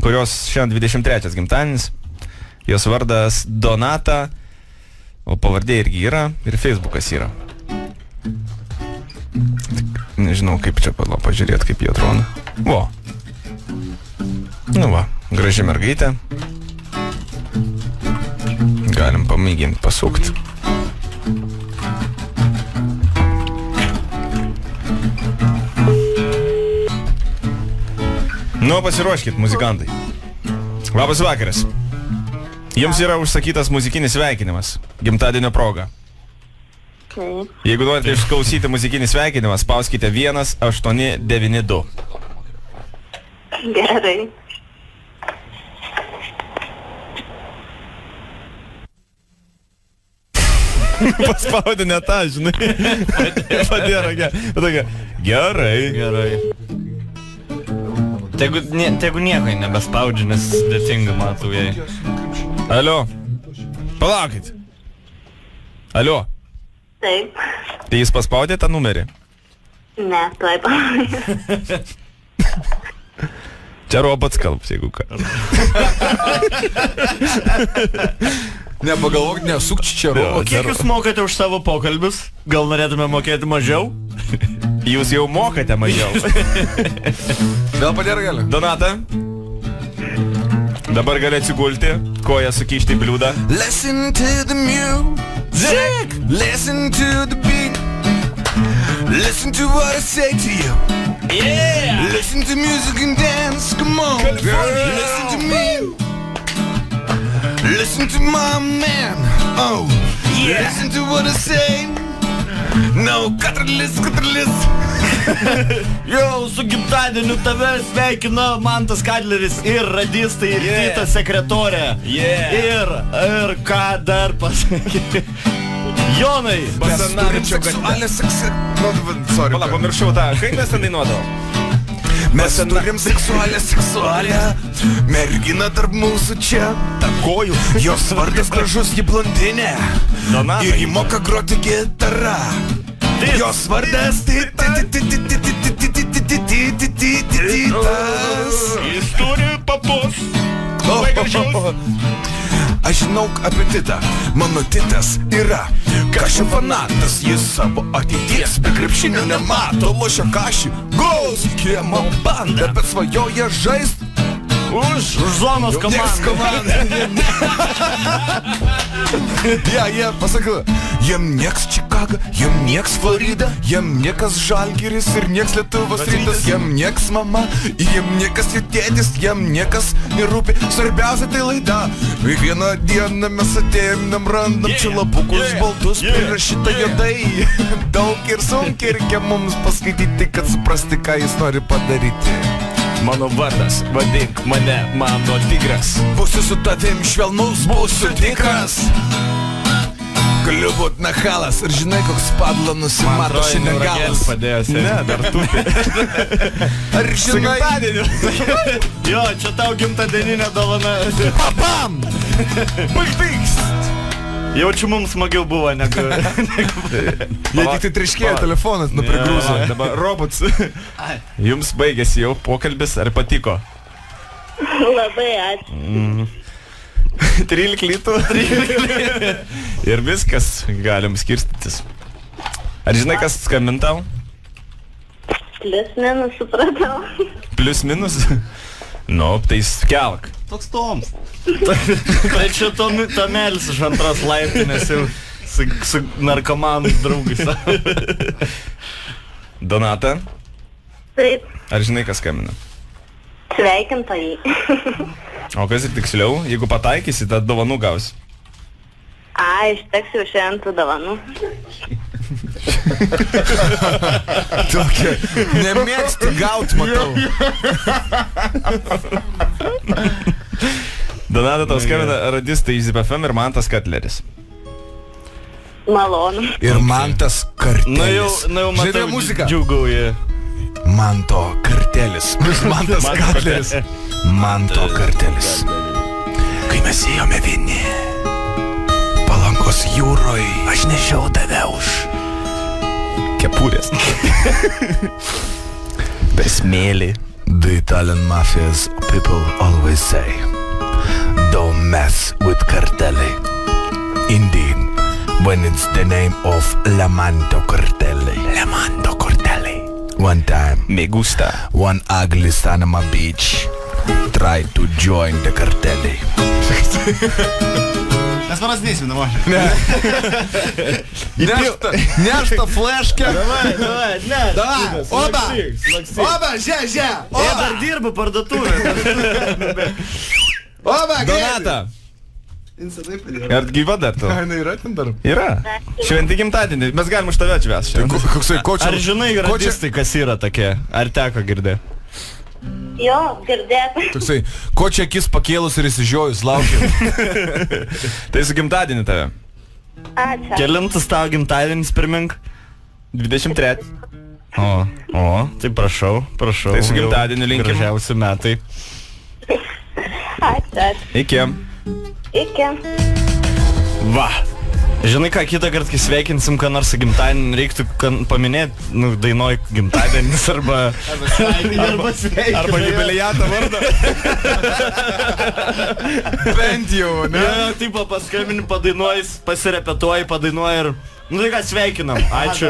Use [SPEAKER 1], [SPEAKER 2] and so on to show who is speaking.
[SPEAKER 1] kurios šiandien 23 gimtadienis. Jos vardas Donata, o pavardė irgi yra ir Facebookas yra. Nežinau, kaip čia pažiūrėti, kaip jie atrodo. Vo. Nu va, graži mergaitė. Galim pamėginti pasukti. Nu, pasiruoškit, muzikantai. Labas vakaras. Jums yra užsakytas muzikinis sveikinimas gimtadienio proga. Jeigu norite išklausyti muzikinį sveikinimą, spauskite 1892.
[SPEAKER 2] Gerai.
[SPEAKER 1] Paspaudė ne tą, žinai. Padėra, gerai.
[SPEAKER 3] Gerai. Tegu nieko nebespaudžia, nes dėtinga matau jai.
[SPEAKER 1] Alio. Palaukit. Alio.
[SPEAKER 2] Taip.
[SPEAKER 1] Tai jis paspaudė tą numerį?
[SPEAKER 2] Ne, tuoj palauk.
[SPEAKER 1] Čia robots kalbs, jeigu ką.
[SPEAKER 4] Nepagalvok, nesuk čia robots.
[SPEAKER 3] Kiek jūs mokate už savo pokalbius? Gal norėtume mokėti mažiau?
[SPEAKER 1] Jūs jau mokate mažiau.
[SPEAKER 4] Gal padėra gali?
[SPEAKER 1] Donata. Dabar gali atsigulti, koją sukišti į bliūdą.
[SPEAKER 4] Listen to the music, listen to the beat, listen to what I say to you.
[SPEAKER 3] Yeah!
[SPEAKER 4] Listen to music and dance, come on, girl. Listen to me, listen to my man, oh, yeah. Listen to what I say. No, katralis.
[SPEAKER 3] Jau, su gimtadieniu tave sveikina Mantas Kadleris ir radistai ir Tita sekretorė. Ir ką dar pasakyti? Jonai!
[SPEAKER 1] Basanavičio Pala, pamiršau tą. Kaip mes ten dainuodavom?
[SPEAKER 4] Mes turim seksualę merginą tarp mūsų čia.
[SPEAKER 1] Tarp kojų.
[SPEAKER 4] Jos vardas gražus, ji blondinė.
[SPEAKER 1] Donata.
[SPEAKER 4] Ir ji moka groti gitarą. Jos vardas
[SPEAKER 1] Jis turi papus. Labai gražius.
[SPEAKER 4] Aš žinau apie Titą, mano Titas yra kašių fanatas. Jis savo ateities be krepšinio nemato. Lošia kašį, gaus kiemo bandą, bet svajoja žaist
[SPEAKER 3] už zonos komandą.
[SPEAKER 4] Jie pasakė, jiem nieks Čikaga, jiem nieks Florida, jiem niekas Žalgiris ir nieks Lietuvos rytas, jiem nieks mama, jiem niekas jų tėtis, jiem niekas nerūpi. Svarbiausia tai laida. Kiekvieną dieną mes atėjom, randam čia lapukus baltus, prirašyta juodai. Daug ir sunkiai reikia mums paskaityti, kad suprasti, ką jis nori padaryti.
[SPEAKER 1] Mano vardas, vadink mane mano tigras.
[SPEAKER 4] Būsiu su tavim švelnus, būsiu tikras. Galiu būt nahalas. Ir žinai, koks padla nusimato šiandien galas.
[SPEAKER 1] Padėjosi. Ne, dar tupi.
[SPEAKER 4] Ar
[SPEAKER 1] Su
[SPEAKER 4] žinai?
[SPEAKER 1] gimtadieniu.
[SPEAKER 3] Jo, čia tau gimtadieninė dovana.
[SPEAKER 4] Papam! Baigtiks!
[SPEAKER 3] Jaučiu, mums smagiau buvo negu...
[SPEAKER 4] Jie tik tai triškėjo telefonas nuo prigrūzo.
[SPEAKER 1] Dabar robots. Jums baigėsi jau pokalbis, ar patiko?
[SPEAKER 2] Labai ačiū.
[SPEAKER 1] 13 litų. Ir viskas, galim skirstytis. Ar žinai, kas skambintau?
[SPEAKER 2] Plius minus supratau.
[SPEAKER 1] Plius minus? Nu, tai skelk.
[SPEAKER 3] Toks Toms. Tai čia Tomelis iš antros laiptinės jau su narkomanų draugais.
[SPEAKER 1] Donata,
[SPEAKER 2] Taip,
[SPEAKER 1] ar žinai, kas skambina?
[SPEAKER 2] sveikintojai.
[SPEAKER 1] O kas ir tiksliau, jeigu pataikysi, tad dovanų gausi.
[SPEAKER 2] Išteks jau šiandien tų dovanų.
[SPEAKER 4] Tokia, nemėgsti gaut, matau.
[SPEAKER 1] Donata, tau skambina radistai iš ZPFM ir Mantas Kadleris.
[SPEAKER 2] Malonu.
[SPEAKER 4] Ir Mantas Kartelis.
[SPEAKER 3] Na jau matau,
[SPEAKER 4] Žiūrėjau muziką.
[SPEAKER 3] džiūgauja.
[SPEAKER 4] Manto Kartelis. Mantas Kadleris. Manto Kartelis. Kai mes ėjome vieni Palangos jūroj, aš nešiau tave už
[SPEAKER 1] Kepurės. Per smėlį.
[SPEAKER 4] The Italian mafia's people always say, don't mess with cartelli. Indeed, when it's the name of Lamando Cortelli. Lamando Cortelli. One time,
[SPEAKER 1] Me gusta.
[SPEAKER 4] one ugly son of a bitch tried to join the cartelli.
[SPEAKER 3] Mes parazdėsim, nemažai.
[SPEAKER 4] Nešta fleškę.
[SPEAKER 3] Davai, ne.
[SPEAKER 4] Davai, oba. Oba, žia.
[SPEAKER 3] Jie dar dirba parduotuvė.
[SPEAKER 4] Oba,
[SPEAKER 1] Donata. Ar gyva dar tu?
[SPEAKER 4] Jinai yra ten dar.
[SPEAKER 1] Yra. Šventi gimtadienį. Mes galim už tave atšvęs šiandien.
[SPEAKER 4] Koksai, ko čia?
[SPEAKER 3] Ar žinai, radistai, kas yra tokie? Ar teko girdėti?
[SPEAKER 2] Jo, girdėt.
[SPEAKER 4] Toksai, ko čia akis pakėlus ir įsižiojus laukia?
[SPEAKER 1] Tai su gimtadienį tave.
[SPEAKER 2] Ačiū.
[SPEAKER 3] Kelintas tavo gimtadienis primink?
[SPEAKER 1] 23.
[SPEAKER 3] O, tai prašau.
[SPEAKER 1] Tai su gimtadieniu linkim.
[SPEAKER 3] Gražiausi metai.
[SPEAKER 2] Ačiū.
[SPEAKER 1] Iki.
[SPEAKER 2] Iki.
[SPEAKER 3] Va. Žinai ką, kitą kartą, kai sveikinsim, ką nors gimtadienį, reiktų paminėti, dainoj gimtadienis arba
[SPEAKER 1] jubiliato vardą.
[SPEAKER 4] Bent jau, ne?
[SPEAKER 3] Ne, taip paskambini, padainuoji, pasirepetuoji, padainuoji ir... Nu tai ką, sveikinam. Ačiū.